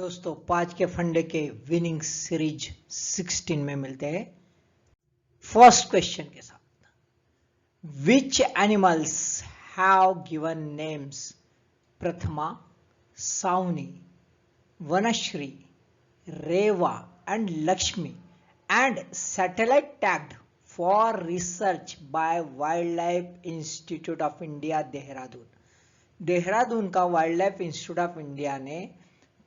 दोस्तों 5 के फंडे के विनिंग सीरीज 16 में मिलते हैं फर्स्ट क्वेश्चन के साथ। Which animals have given names Prathama, Savani, Vanashree, Reva and Lakshmi and satellite tagged for research by wildlife institute of India Dehradun. Dehradun का wildlife institute of India ने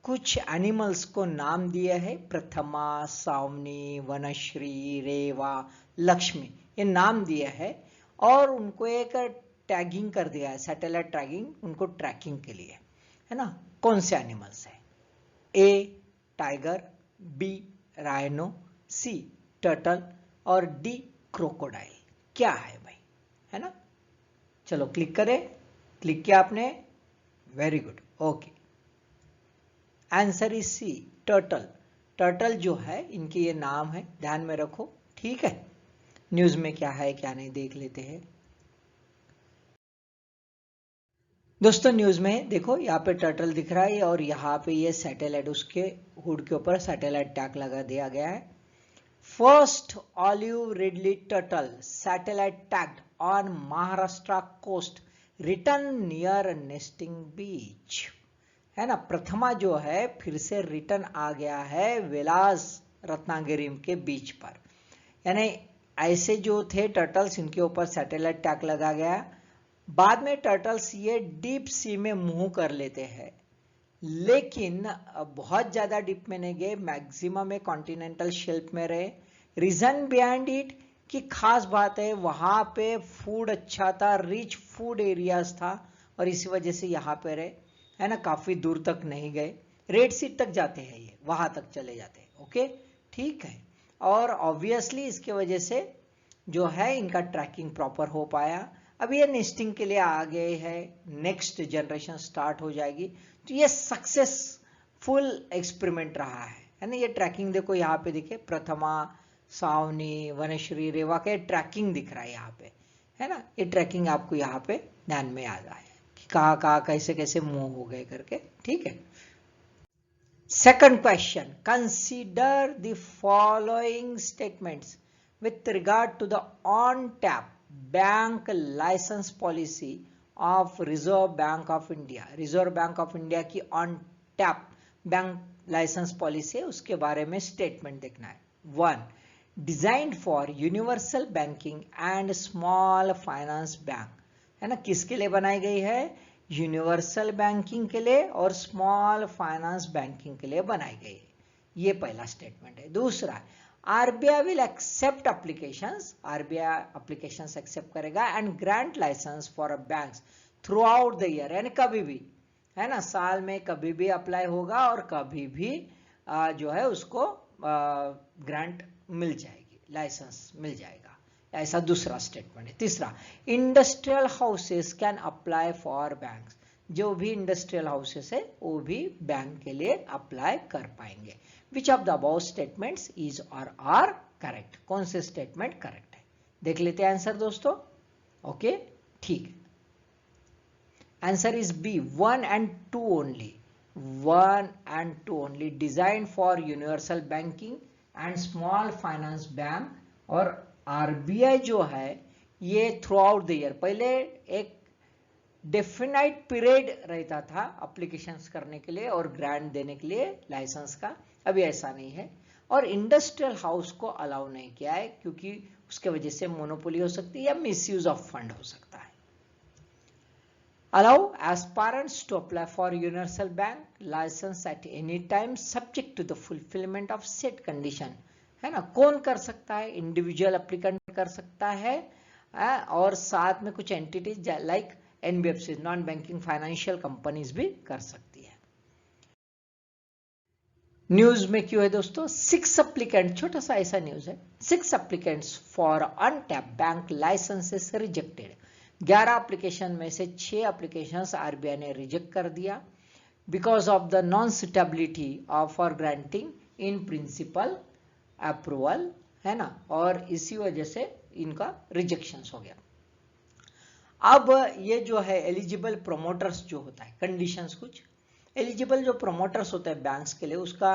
कुछ एनिमल्स को नाम दिए हैं, प्रथमा, सावनी, वनश्री, रेवा, लक्ष्मी, ये नाम दिए हैं और उनको एक टैगिंग कर दिया है, सैटेलाइट टैगिंग, उनको ट्रैकिंग के लिए, है ना। कौन से एनिमल्स है? A tiger, B rhino, C turtle और डी क्रोकोडाइल। क्या है भाई, है ना। चलो क्लिक करें। क्लिक किया आपने, very good, okay. Answer is C, turtle. Turtle जो है इनके ये नाम है, ध्यान में रखो, ठीक है। न्यूज में क्या है क्या नहीं देख लेते हैं दोस्तों। न्यूज में देखो, यहाँ पे टर्टल दिख रहा है और यहाँ पे ये सैटेलाइट, उसके हुड के ऊपर सैटेलाइट टैग लगा दिया गया है। First olive ridley turtle satellite tagged on Maharashtra coast return near nesting beach, है ना। प्रथमा जो है फिर से रिटर्न आ गया है विलास रत्नागिरी के बीच पर, यानी ऐसे जो थे टर्टल्स, इनके ऊपर सैटेलाइट टैग लगा गया। बाद में टर्टल्स ये डीप सी में मूव कर लेते हैं, लेकिन बहुत ज्यादा डीप में नहीं गए, मैक्सिमम में कॉन्टिनेंटल शेल्फ में रहे। रीजन बिहाइंड इट कि खास बात है, वहां पे फूड अच्छा था, रिच फूड एरियाज था और इसी वजह से यहाँ पे रहे, है ना। काफी दूर तक नहीं गए, रेड सी तक जाते हैं, ये वहां तक चले जाते हैं, ओके, ठीक है। और ऑब्वियसली इसके वजह से जो है इनका ट्रैकिंग प्रॉपर हो पाया। अब ये नेस्टिंग के लिए आ गए हैं, नेक्स्ट जनरेशन स्टार्ट हो जाएगी, तो ये सक्सेसफुल एक्सपेरिमेंट रहा है ना। ये ट्रैकिंग देखो यहाँ पे दिखे, प्रथमा, सावनी, वनश्री, रेवा के ट्रैकिंग दिख रहा है यहाँ पे, है ना। ये ट्रैकिंग आपको यहाँ पे ध्यान में आ रहा है कि कहाँ कहाँ कैसे कैसे मूव हो गए करके, ठीक है। Second question, consider the following statements with regard to the on-tap bank license policy of Reserve Bank of India। Reserve Bank of India की on-tap बैंक लाइसेंस पॉलिसी है, उसके बारे में स्टेटमेंट देखना है। 1. Designed for universal banking and small finance bank, है ना। किसके लिए बनाई गई है? यूनिवर्सल बैंकिंग के लिए और स्मॉल फाइनेंस बैंकिंग के लिए बनाई गई है, ये पहला स्टेटमेंट है। दूसरा, RBI will accept applications, RBI applications accept करेगा and grant license for banks throughout the year, यानी कभी भी, है ना, साल में कभी भी अप्लाई होगा और कभी भी जो है उसको ग्रांट मिल जाएगी, लाइसेंस मिल जाएगा, ऐसा दूसरा स्टेटमेंट है। तीसरा, industrial houses can apply for banks, जो भी इंडस्ट्रियल हाउसेस है वो भी बैंक के लिए अप्लाई कर पाएंगे। Which of the above statements is और आर करेक्ट? कौन से स्टेटमेंट करेक्ट है, देख लेते हैं आंसर दोस्तों, ओके, ठीक है। Answer is B, 1 and 2 only, 1 and 2 only, design for universal banking and small finance bank. और आरबीआई जो है ये थ्रू आउट द ईयर, पहले एक डेफिनाइट पीरियड रहता था एप्लीकेशंस करने के लिए और ग्रांट देने के लिए लाइसेंस का, अभी ऐसा नहीं है। और इंडस्ट्रियल हाउस को अलाउ नहीं किया है क्योंकि उसके वजह से मोनोपोली हो सकती है या मिसयूज ऑफ फंड हो सकता है। Allow aspirants to apply for universal bank licence at any time subject to the fulfilment of set condition, है ना। कौन कर सकता है? इंडिविजुअल एप्लीकेंट कर सकता है और साथ में कुछ entities like NBFC, non banking financial companies भी कर सकती है। न्यूज में क्यों है दोस्तों? 6 एप्लीकेंट, छोटा सा ऐसा न्यूज है, 6 applicants for on tap bank licences rejected. 11 application में से 6 एप्लीकेशंस आरबीआई ने रिजेक्ट कर दिया because of the non suitability for granting in principle approval, है ना, और इसी वजह से इनका रिजेक्शन हो गया। अब ये जो है एलिजिबल प्रोमोटर्स जो होता है, कंडीशंस कुछ एलिजिबल जो प्रोमोटर्स होते हैं बैंक्स के लिए, उसका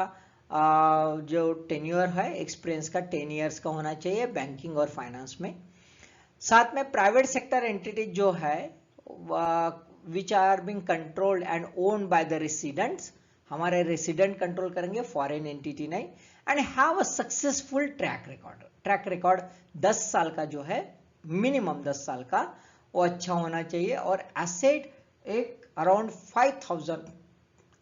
जो टेन्योर है एक्सपीरियंस का 10 ईयर्स का होना चाहिए बैंकिंग और फाइनेंस में। साथ में प्राइवेट सेक्टर एंटिटी जो है which are being controlled and owned by the residents, हमारे रेसिडेंट कंट्रोल करेंगे, फॉरेन एंटिटी नहीं। And have a successful track record, track record 10 साल का जो है, मिनिमम 10 साल का वो अच्छा होना चाहिए। और एसेट एक अराउंड 5000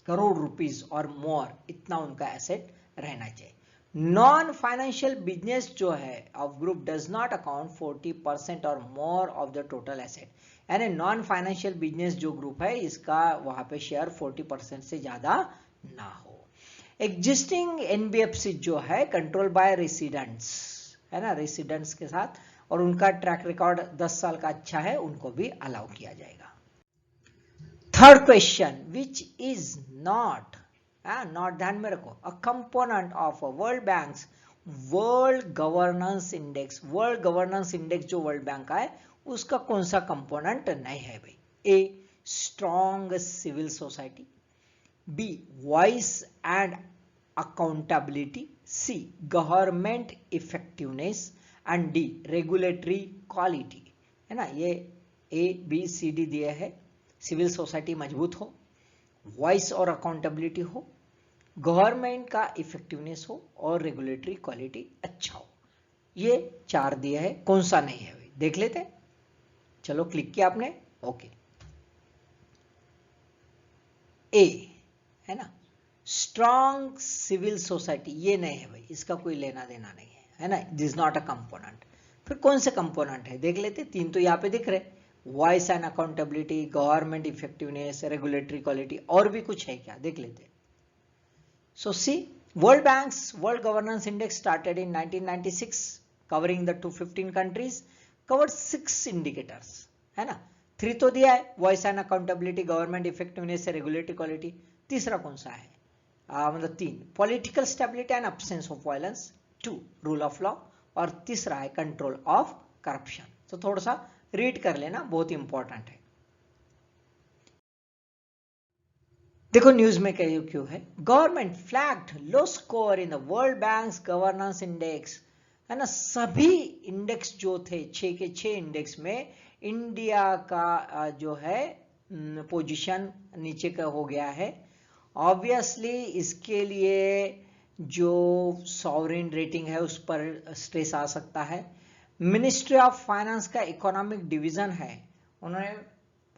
करोड़ रुपीस और मोर, इतना उनका एसेट रहना चाहिए। नॉन फाइनेंशियल बिजनेस जो है of group does not account 40% और more of the total asset, यानी नॉन फाइनेंशियल बिजनेस जो ग्रुप है इसका वहां पे शेयर 40% से ज्यादा ना हो। एग्जिस्टिंग एनबीएफसी जो है कंट्रोल बाय रेसिडेंट्स है ना, रेसिडेंट्स के साथ, और उनका ट्रैक रिकॉर्ड 10 साल का अच्छा है, उनको भी अलाउ किया जाएगा। Third question, which is not, not ध्यान में रखो, a component of world banks world governance index. World governance index जो वर्ल्ड बैंक का है उसका कौन सा कंपोनेंट नहीं है भाई? A strong civil society, B voice and accountability, C government effectiveness and D regulatory quality, है ना। ये ए बी सी डी दिए है। सिविल सोसाइटी मजबूत हो, वॉइस और अकाउंटेबिलिटी हो, गवर्नमेंट का इफेक्टिवनेस हो और रेगुलेटरी क्वालिटी अच्छा हो, ये 4 दिए है। कौन सा नहीं है भाई, देख लेते हैं। चलो क्लिक किया आपने, ओके। ए है ना, स्ट्रॉन्ग सिविल सोसाइटी, ये नहीं है भाई, इसका कोई लेना देना नहीं है ना, दिस नॉट अ कंपोनेंट। फिर कौन से कंपोनेंट है देख लेते, 3 तो यहाँ पे दिख रहे, voice and accountability, government effectiveness, regulatory quality, और भी कुछ है क्या देख लेते। So see, World banks world governance Index started in 1996 covering the 215 countries, covered 6 indicators, है ना। 3 तो दिया है, voice and accountability, government effectiveness, regulatory quality. तीसरा कौन सा है? मतलब 3, political stability and absence of violence, 2 rule of law, और तीसरा है कंट्रोल ऑफ करप्शन। तो थोड़ा सा रीड कर लेना, बहुत इंपॉर्टेंट है। देखो न्यूज में क्यों है, government flagged low score in the world banks governance index, है ना। सभी इंडेक्स जो थे 6 के 6 इंडेक्स में इंडिया का जो है पोजीशन नीचे का हो गया है। ऑब्वियसली इसके लिए जो सॉवरेन रेटिंग है उस पर स्ट्रेस आ सकता है। मिनिस्ट्री ऑफ फाइनेंस का इकोनॉमिक डिवीजन है, उन्होंने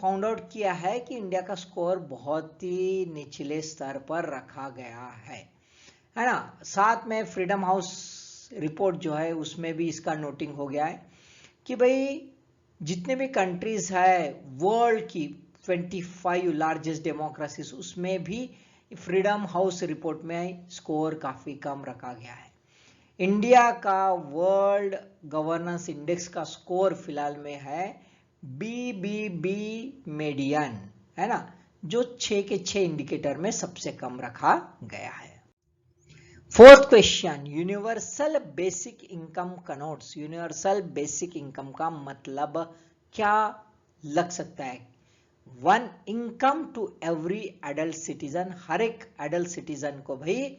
फाउंड आउट किया है कि इंडिया का स्कोर बहुत ही निचले स्तर पर रखा गया है ना। साथ में फ्रीडम हाउस रिपोर्ट जो है उसमें भी इसका नोटिंग हो गया है कि भाई जितने भी कंट्रीज है वर्ल्ड की 25 लार्जेस्ट डेमोक्रेसीज, उसमें भी फ्रीडम हाउस रिपोर्ट में स्कोर काफी कम रखा गया है। इंडिया का वर्ल्ड गवर्नेंस इंडेक्स का स्कोर फिलहाल में है BBB मीडियन, है ना, जो 6 के 6 इंडिकेटर में सबसे कम रखा गया है। Fourth question, universal basic income connotes. Universal basic income का मतलब क्या लग सकता है? 1 income to every adult citizen, हर एक एडल्ट सिटीजन को भाई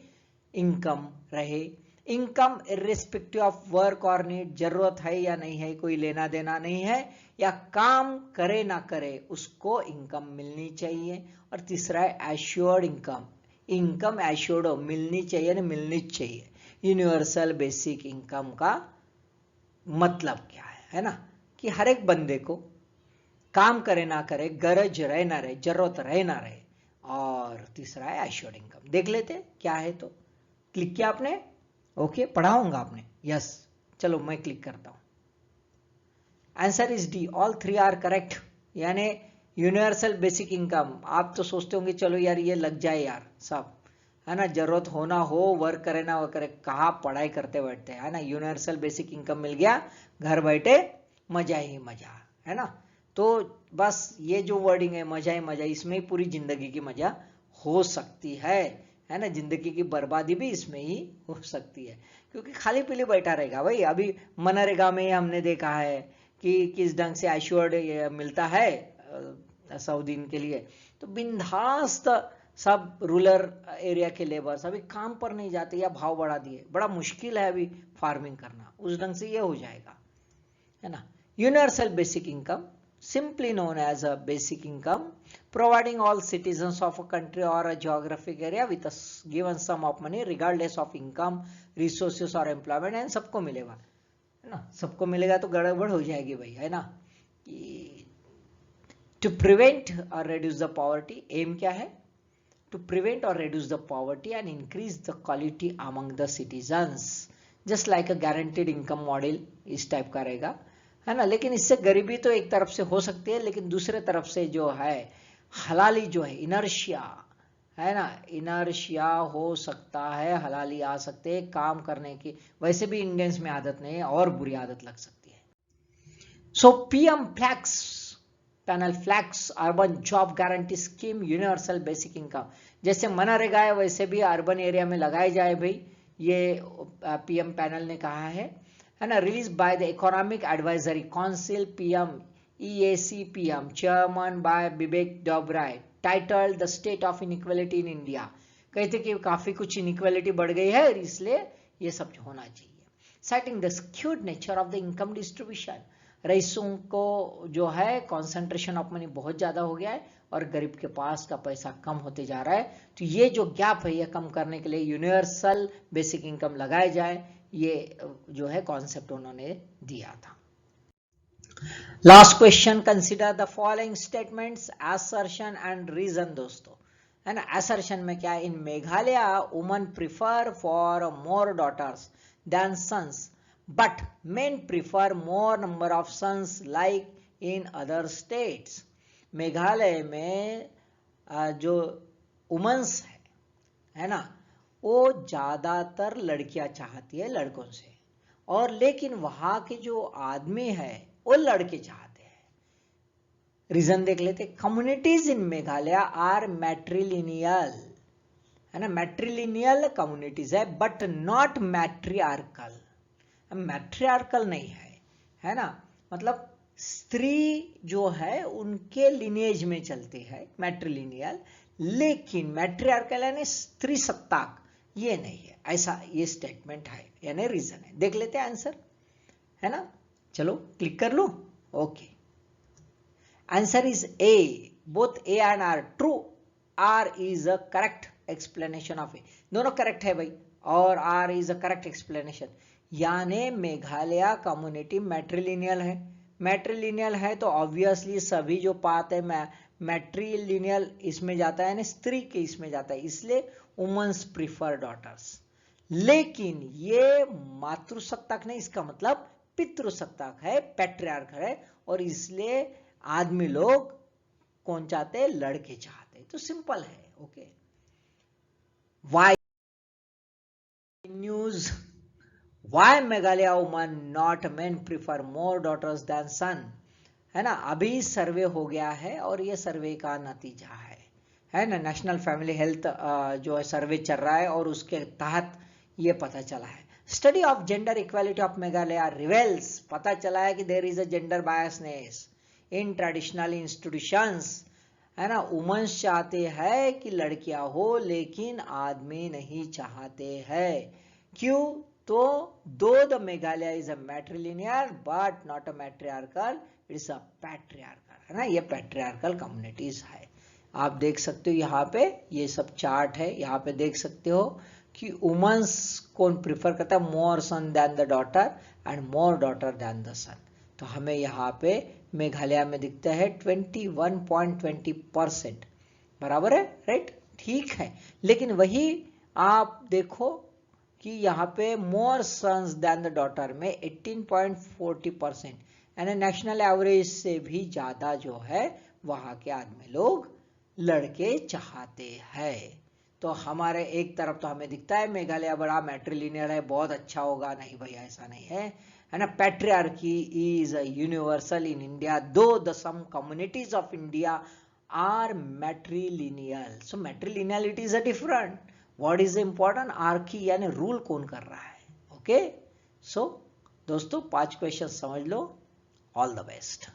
इनकम रहे। इनकम इर्रिस्पेक्टिव ऑफ वर्क और नीड, जरूरत है या नहीं है कोई लेना देना नहीं है, या काम करे ना करे उसको इनकम मिलनी चाहिए। और तीसरा है एश्योर्ड इनकम, इनकम एश्योर्ड हो, मिलनी चाहिए ना, मिलनी चाहिए। यूनिवर्सल बेसिक इनकम का मतलब क्या है ना, कि हर एक बंदे को काम करे ना करे, गरज रहे ना रहे, जरूरत रहे ना रहे। और तीसरा है एश्योर्ड इनकम। देख लेते क्या है, तो क्लिक किया आपने, ओके, पढ़ा होगा आपने, यस। चलो मैं क्लिक करता हूं। Answer is D, all 3 are correct, यानी यूनिवर्सल बेसिक इनकम। आप तो सोचते होंगे चलो यार ये लग जाए यार सब, है ना, जरूरत होना हो, वर्क करे ना वो करे, कहाँ पढ़ाई करते बैठते है ना। यूनिवर्सल बेसिक इनकम मिल गया, घर बैठे मजा ही मजा, है ना। तो बस ये जो वर्डिंग है मजा ही मजा, इसमें ही पूरी जिंदगी की मजा हो सकती है ना। जिंदगी की बर्बादी भी इसमें ही हो सकती है, क्योंकि खाली पीली बैठा रहेगा भाई। अभी मनरेगा में हमने देखा है कि किस ढंग से एश्योर्ड मिलता है 100 दिन के लिए, तो बिंदास्त सब रूरल एरिया के लेबर्स अभी काम पर नहीं जाते या भाव बढ़ा दिए, बड़ा मुश्किल है अभी फार्मिंग करना, उस ढंग से ये हो जाएगा, है ना। Universal basic income, simply known as a basic income, providing all citizens of a country or a geographic area with a given sum of money regardless of income, resources or employment, and सबको मिलेगा, है ना। सबको मिलेगा तो गड़बड़ हो जाएगी भाई, है ना। टू प्रिवेंट और reduce the poverty, एम क्या है, to prevent or reduce the poverty and increase the quality among the citizens, just like a guaranteed income model इस टाइप का रहेगा, है ना। लेकिन इससे गरीबी तो एक तरफ से हो सकती है, लेकिन दूसरे तरफ से जो है हलाली जो है, इनर्शिया, है ना, इनर्शिया हो सकता है, हलाली आ सकते हैं काम करने की, वैसे भी इंडियंस में आदत नहीं है और बुरी आदत लग सकती है। So PM flex panel flex urban job guarantee scheme universal basic income, जैसे मनरेगा है वैसे भी अर्बन एरिया में लगाए जाए भाई, ये पीएम पैनल ने कहा है ना। Release by the Economic Advisory Council PM EACPM chairman by Bibek Debroy, titled the state of inequality in India, कहते कि काफी कुछ इनइक्वालिटी बढ़ गई है इसलिए ये सब होना चाहिए। Citing the skewed nature of the income distribution, रईसों को जो है कॉन्सेंट्रेशन ऑफ मनी बहुत ज्यादा हो गया है और गरीब के पास का पैसा कम होते जा रहा है, तो ये जो गैप है ये कम करने के लिए यूनिवर्सल बेसिक इनकम लगाए जाए, ये जो है कॉन्सेप्ट उन्होंने दिया था। Last question, consider the following statements assertion and reason, दोस्तों, है ना। असर्शन में क्या है, in Meghalaya women prefer for more daughters than sons but men prefer more number of sons like in other states. Meghalaya में जो वुमेन्स है ना, वो ज्यादातर लड़कियां चाहती है लड़कों से, और लेकिन वहां के जो आदमी है वो लड़के चाहते हैं। रीजन देख लेते, कम्युनिटीज इन मेघालय आर मैट्रिलिनियल, है ना, मैट्रिलिनियल कम्युनिटीज है बट नॉट मैट्रियार्कल, मैट्रियार्कल नहीं है ना, मतलब स्त्री जो है उनके लिनेज में चलती है मैट्रिलिनियल, लेकिन मैट्रियार्कल यानी स्त्री सत्ताक ये नहीं है, ऐसा ये स्टेटमेंट है यानी रीजन है। देख लेते हैं आंसर, है ना, चलो क्लिक कर लो। Okay, answer is A, both A and R true, R is a correct explanation of A, दोनों करेक्ट है भाई, और R is a correct explanation, यानी मेघालय कम्युनिटी मैट्रिलिनियल है। मैट्रिलिनियल है तो ऑब्वियसली सभी जो पात है मैट्रिलिनियल इसमें जाता है, यानी स्त्री के इसमें जाता है, इसलिए वुमेन्स प्रिफर डॉटर्स। लेकिन ये मातृसत्ताक नहीं, इसका मतलब पितृसत्ताक है, पैट्रियार्क है, और इसलिए आदमी लोग कौन चाहते हैं, लड़के चाहते हैं, तो सिंपल है। Okay, why news, why Meghalaya women not men prefer more daughters than son, है ना। अभी सर्वे हो गया है और ये सर्वे का नतीजा है ना, नेशनल फैमिली हेल्थ जो है सर्वे चल रहा है और उसके तहत ये पता चला है। Study of gender equality of Meghalaya reveals, पता चला है कि there is a gender biasness in traditional institutions, है ना। वुमेन्स चाहते हैं कि लड़कियां हो लेकिन आदमी नहीं चाहते हैं, क्यों, तो though the Meghalaya is a matrilineal but not a matriarchal, it's a patriarchal, है ना, ये पैट्रियार्कल कम्युनिटीज है। आप देख सकते हो यहाँ पे ये सब चार्ट है, यहाँ पे देख सकते हो कि वुमेन्स कौन प्रिफर करता है, more son than the daughter and more daughter than the son, तो हमें यहाँ पे मेघालय में दिखता है 21.20%, बराबर है, राइट, ठीक है। लेकिन वही आप देखो कि यहाँ पे मोर सन्स देन द डॉटर में 18.40%, यानी नेशनल एवरेज से भी ज्यादा जो है वहां के आदमी लोग लड़के चाहते हैं। तो हमारे एक तरफ तो हमें दिखता है मेघालय बड़ा मैट्रिलिनियल है, बहुत अच्छा होगा, नहीं भाई ऐसा नहीं है ना। Patriarchy is a universal in India though the some communities of India are matrilineal, so matrilineality is a different, what is important, archy यानी रूल कौन कर रहा है। ओके, सो दोस्तों 5 क्वेश्चन समझ लो, ऑल द बेस्ट।